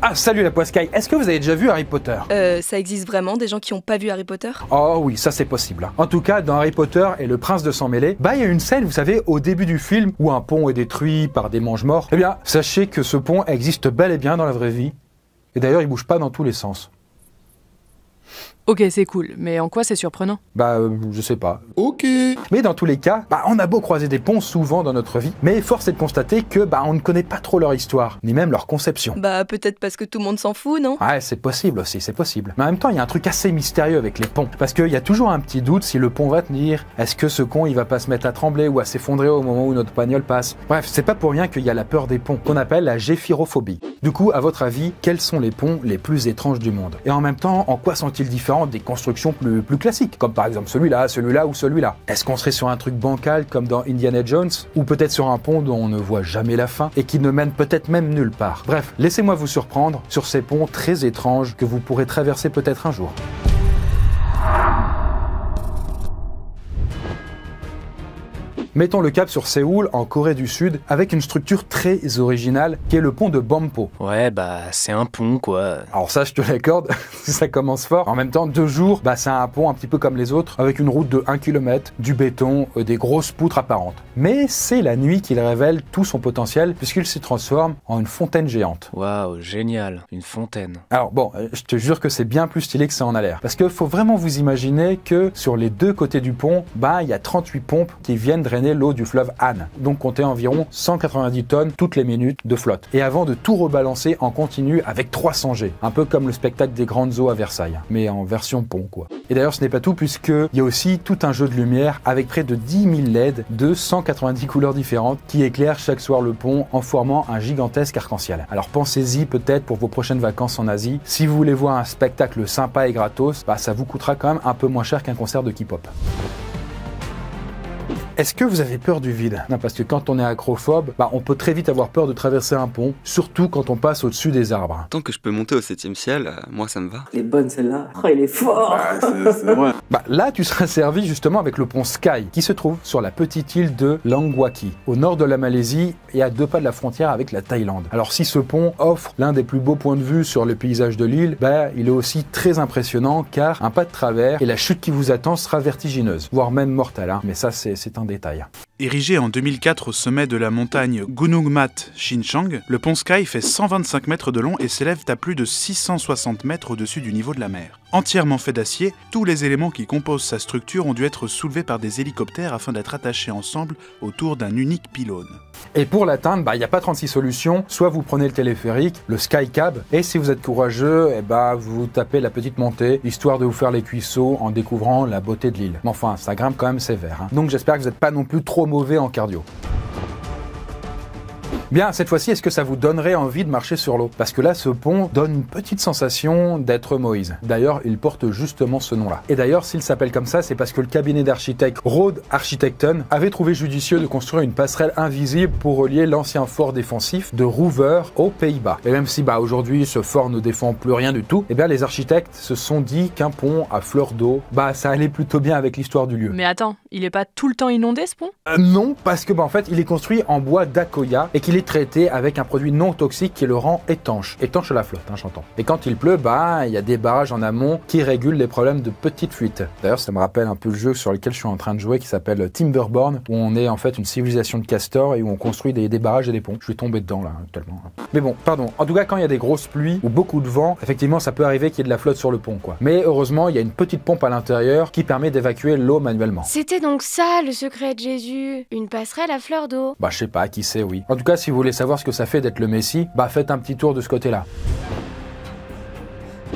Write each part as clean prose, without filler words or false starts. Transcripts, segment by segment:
Ah, salut la Poiscaille, est-ce que vous avez déjà vu Harry Potter? Ça existe vraiment des gens qui n'ont pas vu Harry Potter? Oh oui, ça c'est possible. En tout cas, dans Harry Potter et le prince de sang mêlé, il y a une scène, vous savez, au début du film, où un pont est détruit par des mange-morts. Eh bien, sachez que ce pont existe bel et bien dans la vraie vie. Et d'ailleurs, il bouge pas dans tous les sens. Ok, c'est cool, mais en quoi c'est surprenant? Je sais pas. Ok. Mais dans tous les cas, on a beau croiser des ponts souvent dans notre vie, mais force est de constater que, on ne connaît pas trop leur histoire, ni même leur conception. Peut-être parce que tout le monde s'en fout, non? Ouais, c'est possible aussi, c'est possible. Mais en même temps, il y a un truc assez mystérieux avec les ponts. Parce qu'il y a toujours un petit doute si le pont va tenir. Est-ce que ce con, il va pas se mettre à trembler ou à s'effondrer au moment où notre bagnole passe? Bref, c'est pas pour rien qu'il y a la peur des ponts, qu'on appelle la géphirophobie. Du coup, à votre avis, quels sont les ponts les plus étranges du monde? Et en même temps, en quoi sont-ils différents des constructions plus classiques, comme par exemple celui-là ou celui-là? Est-ce qu'on serait sur un truc bancal comme dans Indiana Jones, ou peut-être sur un pont dont on ne voit jamais la fin et qui ne mène peut-être même nulle part? Bref, laissez-moi vous surprendre sur ces ponts très étranges que vous pourrez traverser peut-être un jour. Mettons le cap sur Séoul, en Corée du Sud, avec une structure très originale qui est le pont de Bampo. Ouais, c'est un pont, quoi. Alors ça, je te l'accorde, ça commence fort. En même temps, 2 jours, c'est un pont un petit peu comme les autres, avec une route de 1 km, du béton, des grosses poutres apparentes. Mais c'est la nuit qu'il révèle tout son potentiel, puisqu'il se transforme en une fontaine géante. Waouh, génial, une fontaine. Alors je te jure que c'est bien plus stylé que ça en a l'air. Parce que faut vraiment vous imaginer que sur les 2 côtés du pont, il y a 38 pompes qui viennent drainer l'eau du fleuve Han. Donc comptez environ 190 tonnes toutes les minutes de flotte. Et avant de tout rebalancer en continu avec 300 G. Un peu comme le spectacle des grandes eaux à Versailles. Mais en version pont, quoi. Et d'ailleurs, ce n'est pas tout, puisqu'il y a aussi tout un jeu de lumière avec près de 10 000 LED de 190 couleurs différentes qui éclairent chaque soir le pont en formant un gigantesque arc-en-ciel. Alors pensez-y peut-être pour vos prochaines vacances en Asie. Si vous voulez voir un spectacle sympa et gratos, ça vous coûtera quand même un peu moins cher qu'un concert de K-pop. Est-ce que vous avez peur du vide? Non, parce que quand on est acrophobe, on peut très vite avoir peur de traverser un pont, surtout quand on passe au-dessus des arbres. Tant que je peux monter au 7e ciel, moi ça me va. Elle est bonne celle-là. Oh, il est fort. C'est vrai. Là, tu seras servi justement avec le pont Sky, qui se trouve sur la petite île de Langwaki, au nord de la Malaisie et à 2 pas de la frontière avec la Thaïlande. Alors si ce pont offre l'un des plus beaux points de vue sur le paysage de l'île, il est aussi très impressionnant car un pas de travers et la chute qui vous attend sera vertigineuse, voire même mortelle, mais ça c'est un détail. Érigé en 2004 au sommet de la montagne Gunungmat Shinchang, le pont Sky fait 125 mètres de long et s'élève à plus de 660 mètres au-dessus du niveau de la mer. Entièrement fait d'acier, tous les éléments qui composent sa structure ont dû être soulevés par des hélicoptères afin d'être attachés ensemble autour d'un unique pylône. Et pour l'atteindre, il n'y a pas 36 solutions. Soit vous prenez le téléphérique, le Skycab, et si vous êtes courageux, vous tapez la petite montée, histoire de vous faire les cuisseaux en découvrant la beauté de l'île. Mais enfin, ça grimpe quand même sévère. Donc j'espère que vous n'êtes pas non plus trop mauvais en cardio. Bien, cette fois-ci, est-ce que ça vous donnerait envie de marcher sur l'eau? Parce que là, ce pont donne une petite sensation d'être Moïse. D'ailleurs, il porte justement ce nom-là. Et d'ailleurs, s'il s'appelle comme ça, c'est parce que le cabinet d'architectes Rode Architecten avait trouvé judicieux de construire une passerelle invisible pour relier l'ancien fort défensif de Roever aux Pays-Bas. Et même si aujourd'hui, ce fort ne défend plus rien du tout, les architectes se sont dit qu'un pont à fleur d'eau, ça allait plutôt bien avec l'histoire du lieu. Mais attends, il est pas tout le temps inondé ce pont? Non, parce que en fait, il est construit en bois d'Akoya et qu'il est traité avec un produit non toxique qui le rend étanche à la flotte, j'entends. Et quand il pleut, il y a des barrages en amont qui régulent les problèmes de petites fuites. D'ailleurs, ça me rappelle un peu le jeu sur lequel je suis en train de jouer qui s'appelle Timberborn, où on est en fait une civilisation de castors et où on construit des barrages et des ponts. Je suis tombé dedans là, tellement. Mais bon, pardon. En tout cas, quand il y a des grosses pluies ou beaucoup de vent, effectivement, ça peut arriver qu'il y ait de la flotte sur le pont, quoi. Mais heureusement, il y a une petite pompe à l'intérieur qui permet d'évacuer l'eau manuellement. C'était donc ça le secret de Jésus, une passerelle à fleur d'eau. Je sais pas, qui sait, oui. En tout cas, si vous voulez savoir ce que ça fait d'être le Messie, faites un petit tour de ce côté-là.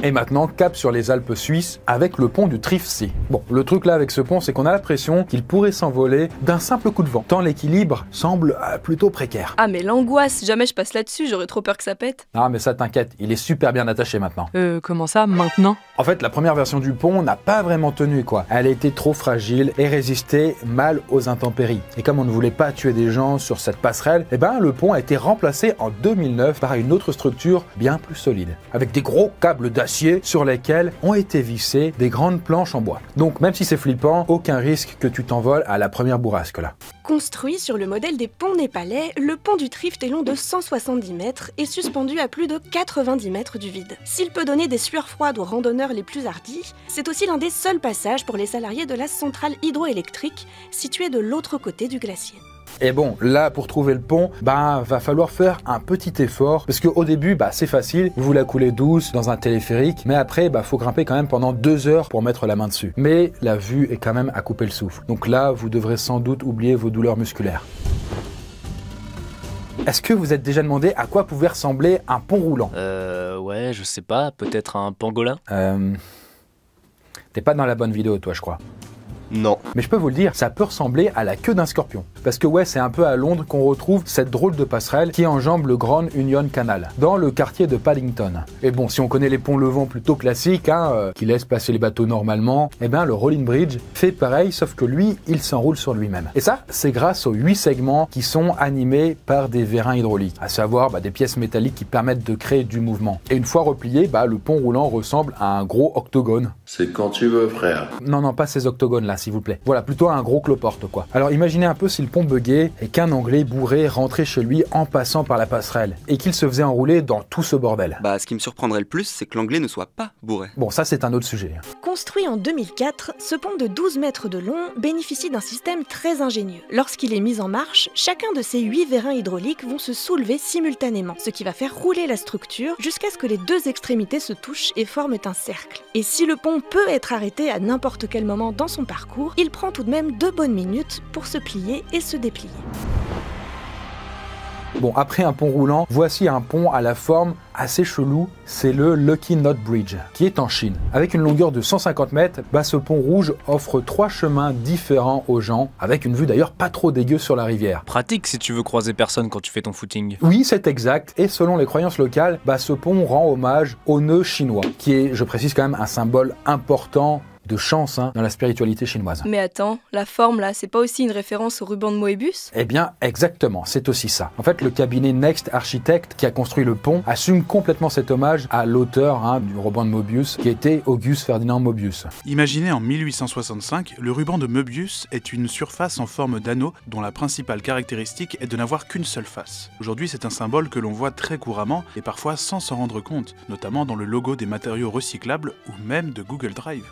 Et maintenant, cap sur les Alpes suisses avec le pont du Trifsee. Bon, le truc là avec ce pont, c'est qu'on a l'impression qu'il pourrait s'envoler d'un simple coup de vent, tant l'équilibre semble plutôt précaire. Ah mais l'angoisse, jamais je passe là-dessus, j'aurais trop peur que ça pète. Ah mais ça t'inquiète, il est super bien attaché maintenant. Comment ça, maintenant? En fait, la première version du pont n'a pas vraiment tenu, quoi. Elle était trop fragile et résistait mal aux intempéries. Et comme on ne voulait pas tuer des gens sur cette passerelle, le pont a été remplacé en 2009 par une autre structure bien plus solide, avec des gros câbles d'acier d'acier sur lesquels ont été vissées des grandes planches en bois. Donc même si c'est flippant, aucun risque que tu t'envoles à la première bourrasque là. Construit sur le modèle des ponts népalais, le pont du Trift est long de 170 mètres et suspendu à plus de 90 mètres du vide. S'il peut donner des sueurs froides aux randonneurs les plus hardis, c'est aussi l'un des seuls passages pour les salariés de la centrale hydroélectrique située de l'autre côté du glacier. Et bon, là, pour trouver le pont, va falloir faire un petit effort, parce qu'au début, c'est facile, vous la coulez douce dans un téléphérique, mais après, faut grimper quand même pendant 2 heures pour mettre la main dessus. Mais la vue est quand même à couper le souffle. Donc là, vous devrez sans doute oublier vos douleurs musculaires. Est-ce que vous êtes déjà demandé à quoi pouvait ressembler un pont roulant? Ouais, je sais pas, peut-être un pangolin? T'es pas dans la bonne vidéo, toi, je crois. Non. Mais je peux vous le dire, ça peut ressembler à la queue d'un scorpion. Parce que ouais, c'est un peu à Londres qu'on retrouve cette drôle de passerelle qui enjambe le Grand Union Canal, dans le quartier de Paddington. Et bon, si on connaît les ponts levants plutôt classiques, qui laissent passer les bateaux normalement, le Rolling Bridge fait pareil, sauf que lui, il s'enroule sur lui-même. Et ça, c'est grâce aux 8 segments qui sont animés par des vérins hydrauliques, à savoir des pièces métalliques qui permettent de créer du mouvement. Et une fois replié, le pont roulant ressemble à un gros octogone. C'est quand tu veux, frère. Non, pas ces octogones-là, s'il vous plaît. Voilà, plutôt un gros cloporte, quoi. Alors imaginez un peu si le pont buguait et qu'un Anglais bourré rentrait chez lui en passant par la passerelle et qu'il se faisait enrouler dans tout ce bordel. Ce qui me surprendrait le plus, c'est que l'anglais ne soit pas bourré. Bon, ça c'est un autre sujet. Construit en 2004, ce pont de 12 mètres de long bénéficie d'un système très ingénieux. Lorsqu'il est mis en marche, chacun de ces 8 vérins hydrauliques vont se soulever simultanément, ce qui va faire rouler la structure jusqu'à ce que les 2 extrémités se touchent et forment un cercle. Et si le pont peut être arrêté à n'importe quel moment dans son parcours, il prend tout de même 2 bonnes minutes pour se plier et se déplier. Bon, après un pont roulant, voici un pont à la forme assez chelou, c'est le Lucky Knot Bridge, qui est en Chine. Avec une longueur de 150 mètres, ce pont rouge offre 3 chemins différents aux gens, avec une vue d'ailleurs pas trop dégueu sur la rivière. Pratique si tu veux croiser personne quand tu fais ton footing. Oui, c'est exact, et selon les croyances locales, ce pont rend hommage au nœud chinois, qui est, je précise quand même, un symbole important de chance dans la spiritualité chinoise. Mais attends, la forme là, c'est pas aussi une référence au ruban de Moebius? Eh bien, exactement, c'est aussi ça. En fait, le cabinet Next Architect qui a construit le pont assume complètement cet hommage à l'auteur du ruban de Moebius, qui était Auguste Ferdinand Moebius. Imaginé en 1865, le ruban de Moebius est une surface en forme d'anneau dont la principale caractéristique est de n'avoir qu'une seule face. Aujourd'hui, c'est un symbole que l'on voit très couramment et parfois sans s'en rendre compte, notamment dans le logo des matériaux recyclables ou même de Google Drive.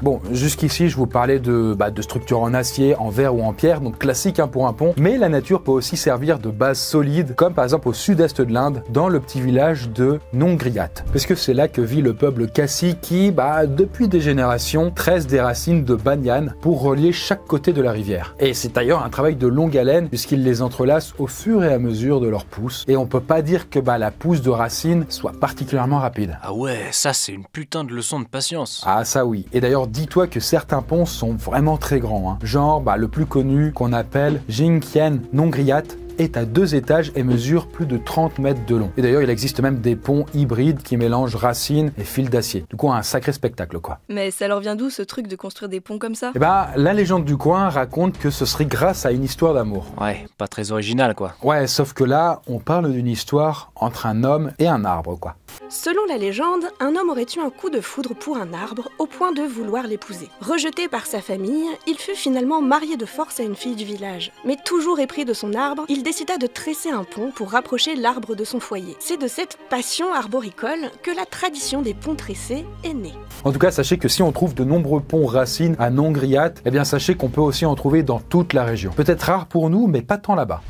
Bon, jusqu'ici, je vous parlais de structures en acier, en verre ou en pierre, donc classique pour un pont, mais la nature peut aussi servir de base solide, comme par exemple au sud-est de l'Inde, dans le petit village de Nongriat. Parce que c'est là que vit le peuple Khasi qui, depuis des générations, tresse des racines de banyan pour relier chaque côté de la rivière. Et c'est d'ailleurs un travail de longue haleine, puisqu'ils les entrelacent au fur et à mesure de leur pousse, et on peut pas dire que la pousse de racines soit particulièrement rapide. Ah ouais, ça c'est une putain de leçon de patience. Ah ça oui, et d'ailleurs dis-toi que certains ponts sont vraiment très grands, genre le plus connu qu'on appelle Jingqian Nongriat est à 2 étages et mesure plus de 30 mètres de long. Et d'ailleurs, il existe même des ponts hybrides qui mélangent racines et fils d'acier. Du coup, un sacré spectacle, quoi. Mais ça leur vient d'où, ce truc de construire des ponts comme ça? La légende du coin raconte que ce serait grâce à une histoire d'amour. Ouais, pas très original, quoi. Ouais, sauf que là, on parle d'une histoire entre un homme et un arbre, quoi. Selon la légende, un homme aurait eu un coup de foudre pour un arbre au point de vouloir l'épouser. Rejeté par sa famille, il fut finalement marié de force à une fille du village. Mais toujours épris de son arbre, il décida de tresser un pont pour rapprocher l'arbre de son foyer. C'est de cette passion arboricole que la tradition des ponts tressés est née. En tout cas, sachez que si on trouve de nombreux ponts racines à Nongriat, sachez qu'on peut aussi en trouver dans toute la région. Peut-être rare pour nous, mais pas tant là-bas.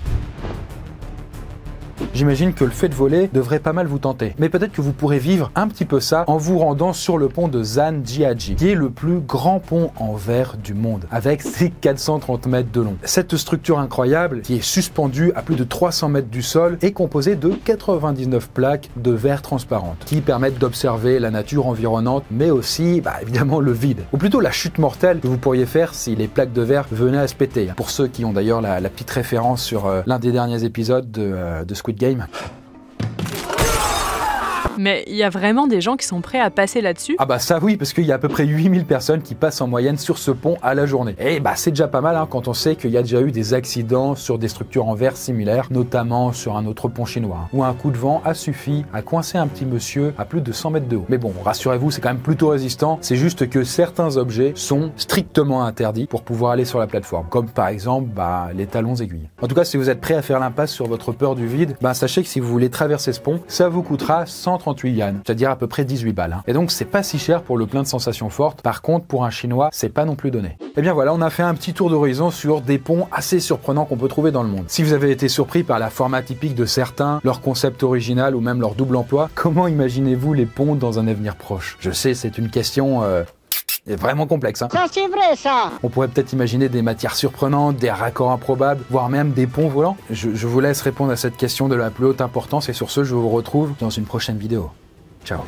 J'imagine que le fait de voler devrait pas mal vous tenter. Mais peut-être que vous pourrez vivre un petit peu ça en vous rendant sur le pont de Zanjiaji, qui est le plus grand pont en verre du monde, avec ses 430 mètres de long. Cette structure incroyable, qui est suspendue à plus de 300 mètres du sol, est composée de 99 plaques de verre transparentes, qui permettent d'observer la nature environnante, mais aussi, évidemment, le vide. Ou plutôt la chute mortelle que vous pourriez faire si les plaques de verre venaient à se péter. Pour ceux qui ont d'ailleurs la petite référence sur l'un des derniers épisodes de Squid Game. Mais il y a vraiment des gens qui sont prêts à passer là-dessus? Ah bah ça oui, parce qu'il y a à peu près 8000 personnes qui passent en moyenne sur ce pont à la journée. Et bah c'est déjà pas mal hein, quand on sait qu'il y a déjà eu des accidents sur des structures en verre similaires, notamment sur un autre pont chinois, hein, où un coup de vent a suffi à coincer un petit monsieur à plus de 100 mètres de haut. Mais bon, rassurez-vous, c'est quand même plutôt résistant, c'est juste que certains objets sont strictement interdits pour pouvoir aller sur la plateforme, comme par exemple les talons aiguilles. En tout cas, si vous êtes prêt à faire l'impasse sur votre peur du vide, sachez que si vous voulez traverser ce pont, ça vous coûtera 138 yuan, c'est-à-dire à peu près 18 balles. Hein. Et donc c'est pas si cher pour le plein de sensations fortes, par contre pour un chinois, c'est pas non plus donné. Et bien voilà, on a fait un petit tour d'horizon sur des ponts assez surprenants qu'on peut trouver dans le monde. Si vous avez été surpris par la format typique de certains, leur concept original ou même leur double emploi, comment imaginez-vous les ponts dans un avenir proche? Je sais, c'est une question est vraiment complexe. Hein. Ça c'est vrai ça. On pourrait peut-être imaginer des matières surprenantes, des raccords improbables, voire même des ponts volants. Je vous laisse répondre à cette question de la plus haute importance et sur ce, je vous retrouve dans une prochaine vidéo. Ciao.